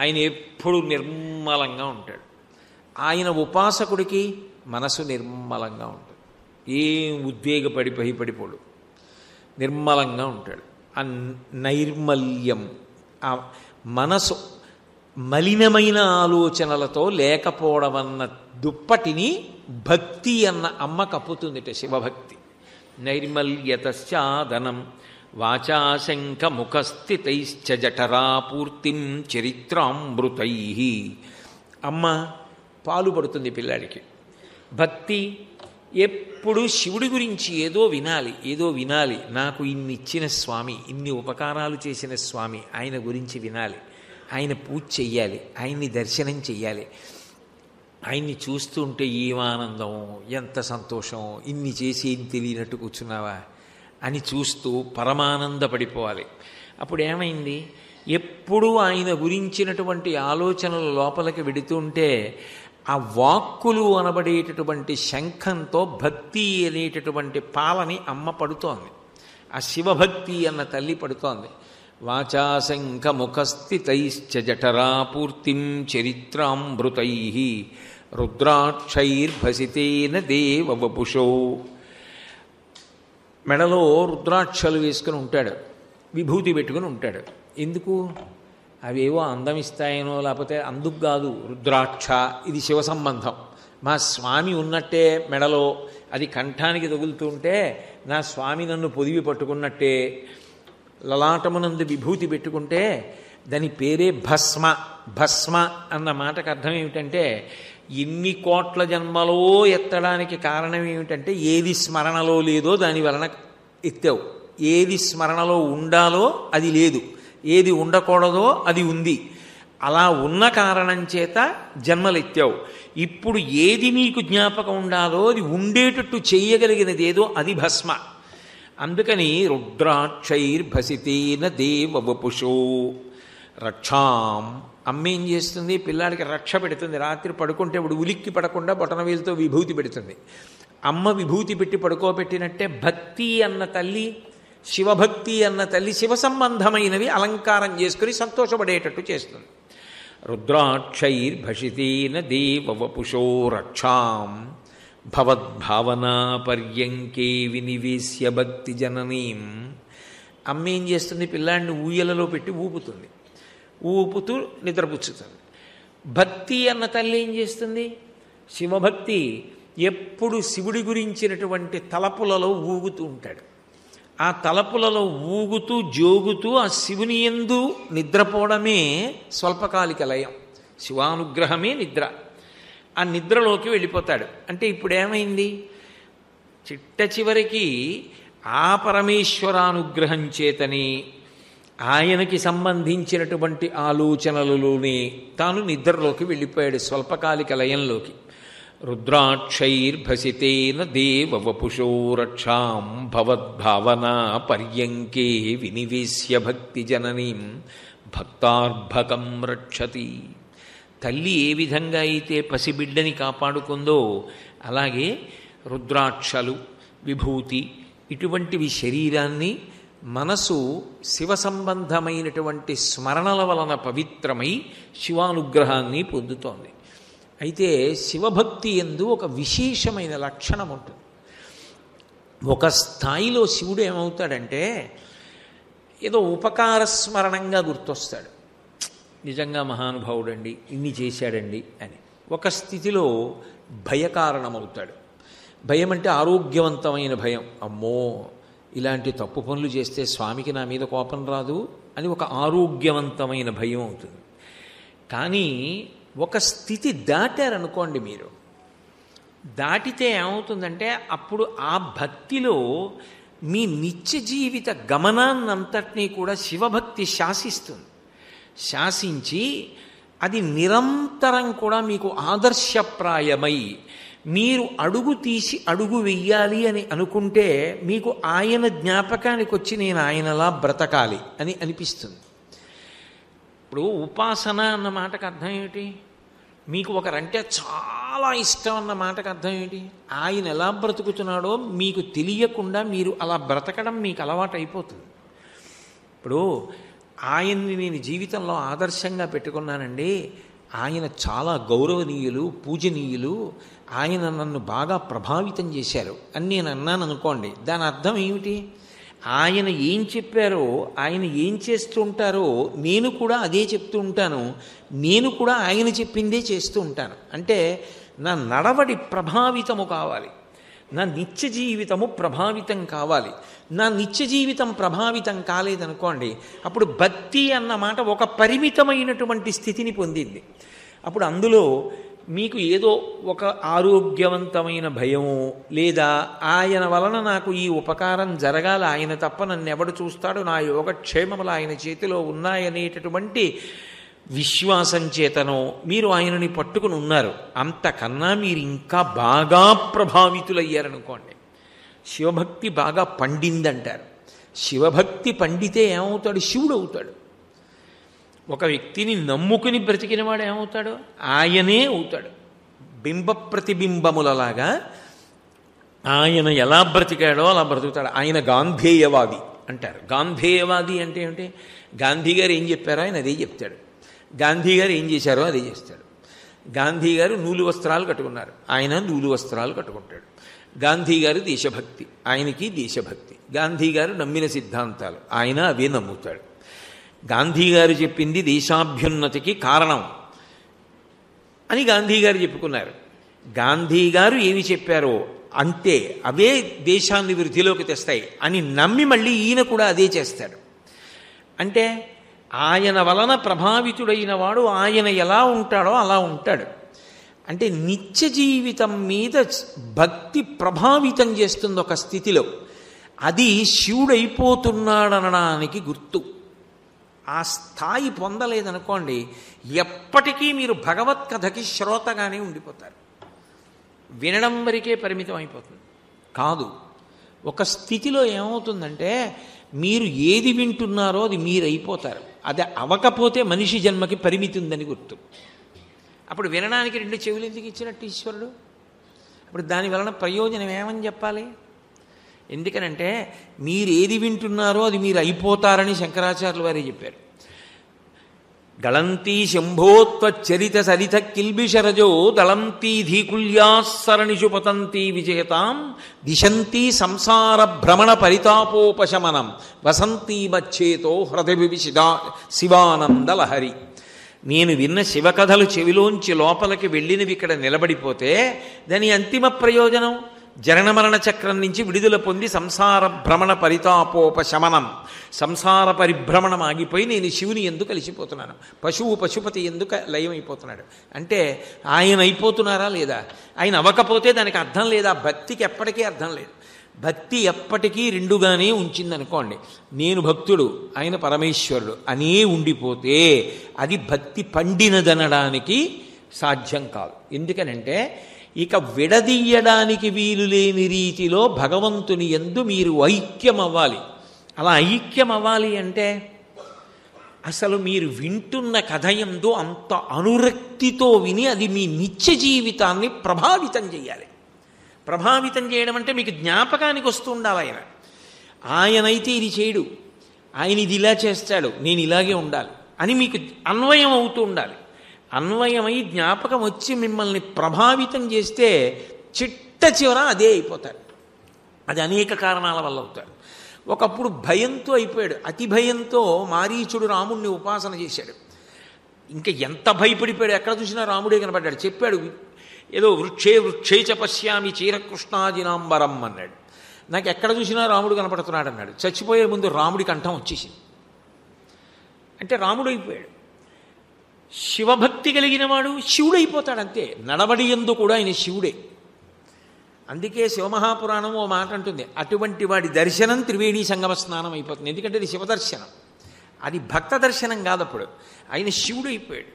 ఆయన ఎప్పుడు నిర్మలంగా ఉంటాడు. ఆయన ఉపాసకుడికి మనసు నిర్మలంగా ఉంటుంది. ఏం ఉద్వేగపడి భయపడిపోడు, నిర్మలంగా ఉంటాడు. ఆ నైర్మల్యం, ఆ మనసు మలినమైన ఆలోచనలతో లేకపోవడం అన్న దుప్పటిని భక్తి అన్న అమ్మ కప్పుతుందిట, శివభక్తి. నైర్మల్యతశ్చాదనం వాచాశంఖముఖస్థితైశ్చ జఠరాపూర్తిం చరిత్రామృతై. అమ్మ పాలు పడుతుంది పిల్లాడికి. భక్తి ఎప్పుడు శివుడి గురించి ఏదో వినాలి, ఏదో వినాలి. నాకు ఇన్ని ఇచ్చిన స్వామి, ఇన్ని ఉపకారాలు చేసిన స్వామి, ఆయన గురించి వినాలి, ఆయన పూజ చెయ్యాలి, ఆయన్ని దర్శనం చెయ్యాలి. ఆయన్ని చూస్తుంటే ఏం ఆనందం, ఎంత సంతోషం, ఇన్ని చేసి ఏం తెలియనట్టు కూర్చున్నావా అని చూస్తూ పరమానందపడిపోవాలి. అప్పుడు ఏమైంది, ఎప్పుడూ ఆయన గురించినటువంటి ఆలోచనలు లోపలికి వెడుతుంటే ఆ వాక్కులు అనబడేటటువంటి శంఖంతో భక్తి అనేటటువంటి పాలని అమ్మ పడుతోంది, ఆ శివభక్తి అన్న తల్లి పడుతోంది. వాచాశంఖముఖస్థితైశ్చ జఠరాపూర్తిం చరిత్రామృతై రుద్రాక్షైర్భసితేన దేవవపుషో. మెడలో రుద్రాక్షలు వేసుకుని ఉంటాడు, విభూతి పెట్టుకుని ఉంటాడు. ఎందుకు? అవేవో అందం ఇస్తాయనో, లేకపోతే అందుకు కాదు. రుద్రాక్ష ఇది శివ సంబంధం. మా స్వామి ఉన్నట్టే మెడలో, అది కంఠానికి తగులుతుంటే నా స్వామి నన్ను పొదివి పట్టుకున్నట్టే. లలాటమునందు విభూతి పెట్టుకుంటే దాని పేరే భస్మ. భస్మ అన్న మాటకు అర్థం ఏమిటంటే, ఎన్ని కోట్ల జన్మలో ఎత్తడానికి కారణం ఏమిటంటే, ఏది స్మరణలో లేదో దాని వలన ఎత్తావు, ఏది స్మరణలో ఉండాలో అది లేదు, ఏది ఉండకూడదో అది ఉంది. అలా ఉన్న కారణం చేత జన్మలెత్తావు. ఇప్పుడు ఏది నీకు జ్ఞాపకం ఉండాలో అది ఉండేటట్టు చేయగలిగినది ఏదో అది భస్మ. అందుకని రుద్రాక్షైర్భసితేన దేవవపుషో రక్షాం. అమ్మ ఏం చేస్తుంది, పిల్లాడికి రక్ష పెడుతుంది. రాత్రి పడుకుంటే ఇప్పుడు ఉలిక్కి పడకుండా బొటనవేలుతో విభూతి పెడుతుంది. అమ్మ విభూతి పెట్టి పడుకోబెట్టినట్టే భక్తి అన్న తల్లి, శివభక్తి అన్న తల్లి శివ సంబంధమైనవి అలంకారం చేసుకుని సంతోషపడేటట్టు చేస్తుంది. రుద్రాక్షైర్భసితేన దేవవపుషో రక్షాం భవద్భావనా పర్యంకే వినివేశ్య భక్తి జననీం. అమ్మ ఏం చేస్తుంది, పిల్లాడిని ఊయలలో పెట్టి ఊపుతుంది, ఊపుతూ నిద్రపుచ్చుతుంది. భక్తి అన్న తల్లి ఏం చేస్తుంది, శివభక్తి ఎప్పుడు శివుడి గురించినటువంటి తలపులలో ఊగుతూ ఉంటాడు. ఆ తలపులలో ఊగుతూ జోగుతూ ఆ శివుని యందు నిద్రపోవడమే స్వల్పకాలిక లయం, శివానుగ్రహమే నిద్ర. ఆ నిద్రలోకి వెళ్ళిపోతాడు. అంటే ఇప్పుడు ఏమైంది, చిట్ట చివరికి ఆ పరమేశ్వరానుగ్రహం చేతని ఆయనకి సంబంధించినటువంటి ఆలోచనలలోనే తాను నిద్రలోకి వెళ్ళిపోయాడు, స్వల్పకాలిక లయంలోకి. రుద్రాక్షైర్భసితేన దేవవపుషో రక్షాం భవద్భావనా పర్యంకే వినివేశ్య భక్తి జననీం భక్తార్భకం రక్షతి. తల్లి ఏ విధంగా అయితే పసిబిడ్డని కాపాడుకుందో అలాగే రుద్రాక్షలు, విభూతి ఇటువంటివి శరీరాన్ని, మనసు శివ సంబంధమైనటువంటి స్మరణల వలన పవిత్రమై శివానుగ్రహాన్ని పొందుతోంది. అయితే శివభక్తి యందు ఒక విశేషమైన లక్షణం ఉంటుంది. ఒక స్థాయిలో శివుడు ఏమవుతాడంటే ఏదో ఉపకార స్మరణంగా గుర్తొస్తాడు, నిజంగా మహానుభావుడండి, ఇన్ని చేశాడండి అని. ఒక స్థితిలో భయకారణమవుతాడు. భయం అంటే ఆరోగ్యవంతమైన భయం. అమ్మో ఇలాంటి తప్పు పనులు చేస్తే స్వామికి నా మీద కోపం రాదు అని ఒక ఆరోగ్యవంతమైన భయం అవుతుంది. కానీ ఒక స్థితి దాటారనుకోండి, మీరు దాటితే ఏమవుతుందంటే అప్పుడు ఆ భక్తిలో మీ నిత్య జీవిత గమనాన్నంతటినీ కూడా శివభక్తి శాసిస్తుంది. శాసించి అది నిరంతరం కూడా మీకు ఆదర్శప్రాయమై మీరు అడుగు తీసి అడుగు వెయ్యాలి అని అనుకుంటే మీకు ఆయన జ్ఞాపకానికి వచ్చి నేను ఆయనలా బ్రతకాలి అని అనిపిస్తుంది. ఇప్పుడు ఉపాసన అన్న మాటకు అర్థం ఏమిటి, మీకు ఒకరంటే చాలా ఇష్టం అన్న మాటకు అర్థం ఏమిటి, ఆయన ఎలా బ్రతుకుతున్నాడో మీకు తెలియకుండా మీరు అలా బ్రతకడం మీకు అలవాటు అయిపోతుంది. ఇప్పుడు ఆయన్ని నేను జీవితంలో ఆదర్శంగా పెట్టుకున్నానండి. ఆయన చాలా గౌరవనీయులు, పూజనీయులు, ఆయన నన్ను బాగా ప్రభావితం చేశారు అని నేను అన్నాను అనుకోండి. దాని అర్థం ఏమిటి? ఆయన ఏం చెప్పారో, ఆయన ఏం చేస్తూ ఉంటారో నేను కూడా అదే చెప్తూ ఉంటాను, నేను కూడా ఆయన చెప్పిందే చేస్తూ ఉంటాను. అంటే నా నడవడి ప్రభావితము కావాలి, నా నిత్య జీవితము ప్రభావితం కావాలి. నా నిత్య జీవితం ప్రభావితం కాలేదనుకోండి, అప్పుడు భక్తి అన్న మాట ఒక పరిమితమైనటువంటి స్థితిని పొందింది. అప్పుడు అందులో మీకు ఏదో ఒక ఆరోగ్యవంతమైన భయము, లేదా ఆయన వలన నాకు ఈ ఉపకారం జరగాలి, ఆయన తప్ప నన్ను ఎవడు చూస్తాడు, నా యోగక్షేమములు ఆయన చేతిలో ఉన్నాయనేటటువంటి విశ్వాసం చేతనో మీరు ఆయనని పట్టుకుని ఉన్నారు. అంతకన్నా మీరు ఇంకా బాగా ప్రభావితులయ్యారనుకోండి, శివభక్తి బాగా పండిందంటారు. శివభక్తి పండితే ఏమవుతాడు? శివుడు అవుతాడు. ఒక వ్యక్తిని నమ్ముకుని బ్రతికినవాడు ఏమవుతాడు? ఆయనే అవుతాడు. బింబ ప్రతిబింబములలాగా ఆయన ఎలా బ్రతికాడో అలా బ్రతుకుతాడు. ఆయన గాంధేయవాది అంటారు. గాంధేయవాది అంటే ఏమిటి? గాంధీ గారు ఏం చెప్పారో ఆయన అదే చెప్తాడు, గాంధీ గారు ఏం చేశారో అదే చేస్తాడు. గాంధీ గారు నూలు వస్త్రాలు కట్టుకున్నారు, ఆయన నూలు వస్త్రాలు కట్టుకుంటాడు. గాంధీ గారు దేశభక్తి, ఆయనకి దేశభక్తి. గాంధీ గారు నమ్మిన సిద్ధాంతాలు, ఆయన అవే నమ్ముతాడు. గాంధీ గారు చెప్పింది దేశాభ్యున్నతికి కారణం అని గాంధీ గారు చెప్పుకున్నారు. గాంధీ గారు ఏవి చెప్పారో అంతే, అవే దేశాన్ని వృద్ధిలోకి తెస్తాయి అని నమ్మి మళ్ళీ ఈయన కూడా అదే చేస్తాడు. అంటే ఆయన వలన ప్రభావితుడైన వాడు ఆయన ఎలా ఉంటాడో అలా ఉంటాడు. అంటే నిత్య జీవితం మీద భక్తి ప్రభావితం చేస్తుంది ఒక స్థితిలో. అది శివుడైపోతున్నాడనడానికి గుర్తు. ఆ స్థాయి పొందలేదనుకోండి, ఎప్పటికీ మీరు భగవత్ కథకి శ్రోతగానే ఉండిపోతారు, వినడం వరకే పరిమితం అయిపోతుంది. కాదు, ఒక స్థితిలో ఏమవుతుందంటే మీరు ఏది వింటున్నారో అది మీరు అయిపోతారు. అది అవ్వకపోతే మనిషి జన్మకి పరిమితి ఉందని గుర్తు. అప్పుడు వినడానికి 2 చెవులు ఎందుకు ఇచ్చినట్టు ఈశ్వరుడు? అప్పుడు దాని వలన ప్రయోజనం ఏమని చెప్పాలి? ఎందుకనంటే మీరు ఏది వింటున్నారో అది మీరు అయిపోతారని శంకరాచార్యులు వారే చెప్పారు. గళంతీ శంభోత్వచ్చరిత సరిత కిల్బిషరజో దళంతీ ధీకుల్యాసరణిషు పతంతీ విజయతాం దిశంతీ సంసార భ్రమణ పరితాపోపశమనం వసంతీ మచ్చేతో హృదయవిశిదా శివానందలహరి. నేను విన్న శివకథలు చెవిలోంచి లోపలికి వెళ్ళినవి ఇక్కడ నిలబడిపోతే దాని అంతిమ ప్రయోజనం జనన మరణ చక్రం నుంచి విడుదల పొంది సంసార భ్రమణ పరితాపోపశమనం, సంసార పరిభ్రమణం ఆగిపోయి నేను శివుని ఎందుకు కలిసిపోతున్నాను, పశువు పశుపతి ఎందుకు లయమైపోతున్నాడు అంటే ఆయన అయిపోతున్నారా లేదా? ఆయన అవ్వకపోతే దానికి అర్థం లేదా? భక్తికి ఎప్పటికీ అర్థం లేదు. భక్తి ఎప్పటికీ రెండుగానే ఉంచిందనుకోండి, నేను భక్తుడు ఆయన పరమేశ్వరుడు అనే ఉండిపోతే అది భక్తి పండినదనడానికి సాధ్యం కాదు. ఎందుకనంటే ఇక విడదీయడానికి వీలు లేని రీతిలో భగవంతుని యందు మీరు ఐక్యం అవ్వాలి. అలా ఐక్యం అవ్వాలి అంటే అసలు మీరు వింటున్న కథ యందు అంత అనురక్తితో విని అది మీ నిత్య జీవితాన్ని ప్రభావితం చేయాలి. ప్రభావితం చేయడం అంటే మీకు జ్ఞాపకానికి వస్తూ ఉండాలి. ఆయనైతే ఇది చేయడు, ఆయన ఇది ఇలా చేస్తాడు, నేను ఇలాగే ఉండాలి అని మీకు అన్వయం అవుతూ ఉండాలి. అన్వయమై జ్ఞాపకం వచ్చి మిమ్మల్ని ప్రభావితం చేస్తే చిట్ట చివర అదే అయిపోతారు. అది అనేక కారణాల వల్ల అవుతారు. ఒకప్పుడు భయంతో అయిపోయాడు, అతి భయంతో మారీచుడు రాముణ్ణి ఉపాసన చేశాడు. ఇంకా ఎంత భయపడిపోయాడు, ఎక్కడ చూసినా రాముడే కనపడ్డాడు. చెప్పాడు ఏదో వృక్షే చ పశ్యామి చీరకృష్ణాజినాంబరం అన్నాడు. నాకు ఎక్కడ చూసినా రాముడు కనపడుతున్నాడు అన్నాడు. చచ్చిపోయే ముందు రాముడి కంఠం వచ్చేసింది. అంటే రాముడు అయిపోయాడు. శివభక్తి కలిగిన వాడు శివుడైపోతాడు అంతే. నడవడి యందు కూడా ఆయన శివుడే. అందుకే శివమహాపురాణం ఓ మాట అంటుంది, అటువంటి వాడి దర్శనం త్రివేణీ సంగమ స్నానం అయిపోతుంది. ఎందుకంటే అది శివదర్శనం, అది భక్త దర్శనం కాదు. అప్పుడు ఆయన శివుడు అయిపోయాడు.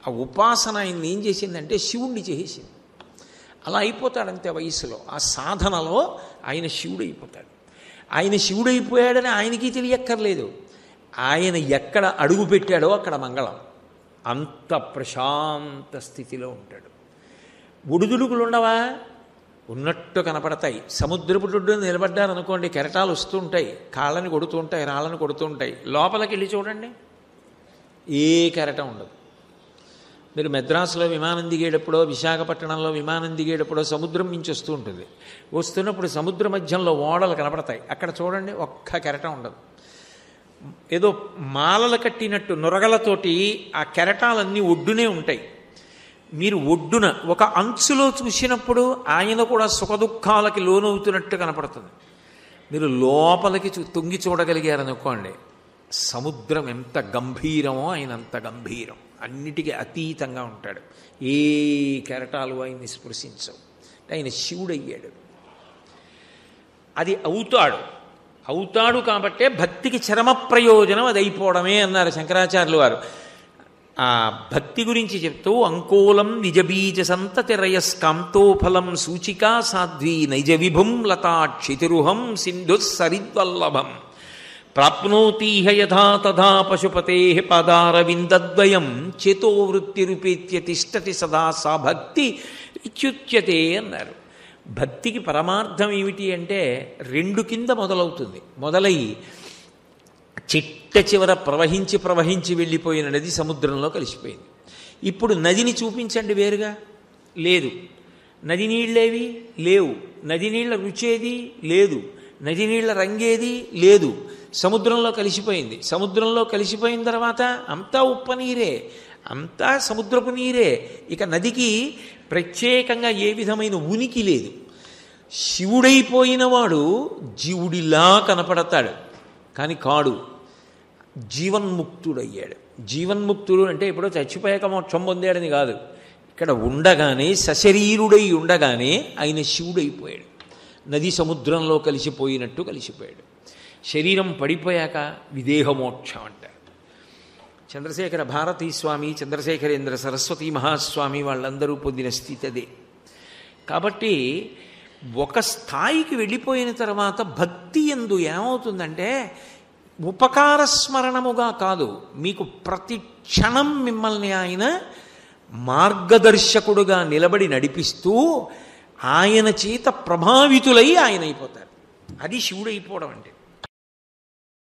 ఆ ఉపాసన ఆయన్ని ఏం చేసిందంటే శివుణ్ణి చేసింది. అలా అయిపోతాడంతే వయస్సులో. ఆ సాధనలో ఆయన శివుడు అయిపోతాడు. ఆయన శివుడైపోయాడని ఆయనకి తెలియక్కర్లేదు. ఆయన ఎక్కడ అడుగు పెట్టాడో అక్కడ మంగళం. అంత ప్రశాంత స్థితిలో ఉంటాడు. ఒడిదుడుకులు ఉండవా? ఉన్నట్టు కనపడతాయి. సముద్రపు ఒడ్డున నిలబడ్డారనుకోండి, కెరటాలు వస్తూ ఉంటాయి, కాళ్ళని కొడుతూ ఉంటాయి, రాళ్ళని కొడుతూ ఉంటాయి. లోపలికి వెళ్ళి చూడండి, ఏ కెరటం ఉండదు. మీరు మెద్రాసులో విమానం దిగేటప్పుడో విశాఖపట్నంలో విమానం దిగేటప్పుడో సముద్రం మించి వస్తూ ఉంటుంది. వస్తున్నప్పుడు సముద్ర మధ్యంలో ఓడలు కనపడతాయి. అక్కడ చూడండి, ఒక్క కెరటం ఉండదు. ఏదో మాలలు కట్టినట్టు నురగలతోటి ఆ కెరటాలన్నీ ఒడ్డునే ఉంటాయి. మీరు ఒడ్డున ఒక అంచులో చూసినప్పుడు ఆయన కూడా సుఖదుఖాలకి లోనవుతున్నట్టు కనపడుతుంది. మీరు లోపలికి తొంగి చూడగలిగారనుకోండి, సముద్రం ఎంత గంభీరమో ఆయన అంత గంభీరం, అన్నిటికీ అతీతంగా ఉంటాడు. ఏ కెరటాలు ఆయన్ని స్పృశించవు. ఆయన శివుడయ్యాడు. అది అవుతాడు కాబట్టే భక్తికి చరమ ప్రయోజనం అది అయిపోవడమే అన్నారు శంకరాచార్యులు వారు. ఆ భక్తి గురించి చెప్తూ అంకోలం నిజబీజ సంతతిరయస్కాంతోఫలం సూచికా సాధ్వీ నైజ విభుం లతా క్షితిరుహం సింధు సరిద్వల్లభం ప్రాప్నోతీహ యథా తథా పశుపతే పాదారవిందద్వయం చేతోవృత్తిరుపేత్య తిష్టతి సదా సా భక్తి ఇత్యుచ్యతే అన్నారు. భక్తికి పరమార్థం ఏమిటి అంటే రెండు కింద మొదలవుతుంది. మొదలై చిట్ట చివర ప్రవహించి వెళ్ళిపోయిన నది సముద్రంలో కలిసిపోయింది. ఇప్పుడు నదిని చూపించండి వేరుగా, లేదు. నది నీళ్ళేవి లేవు. నది నీళ్ళ రుచేది లేదు. నది నీళ్ళ రంగేది లేదు. సముద్రంలో కలిసిపోయింది. సముద్రంలో కలిసిపోయిన తర్వాత అంతా ఉప్పు నీరే, అంతా సముద్రపు నీరే. ఇక నదికి ప్రత్యేకంగా ఏ విధమైన ఉనికి లేదు. శివుడైపోయినవాడు జీవుడిలా కనపడతాడు, కానీ కాడు. జీవన్ముక్తుడయ్యాడు. జీవన్ముక్తుడు అంటే ఇప్పుడు చచ్చిపోయాక మోక్షం పొందాడని కాదు. ఇక్కడ ఉండగానే సశరీరుడై ఉండగానే ఆయన శివుడైపోయాడు. నది సముద్రంలో కలిసిపోయినట్టు కలిసిపోయాడు. శరీరం పడిపోయాక విదేహమోక్షం అంటారు. చంద్రశేఖర భారతీ స్వామి, చంద్రశేఖరేంద్ర సరస్వతి మహాస్వామి వాళ్ళందరూ పొందిన స్థితి అదే. కాబట్టి ఒక స్థాయికి వెళ్ళిపోయిన తర్వాత భక్తి యందు ఏమవుతుందంటే ఉపకార స్మరణముగా కాదు, మీకు ప్రతి క్షణం మిమ్మల్ని ఆయన మార్గదర్శకుడుగా నిలబడి నడిపిస్తూ ఆయన చేత ప్రభావితులై ఆయన అయిపోతారు. అది శివుడైపోవడం అంటే.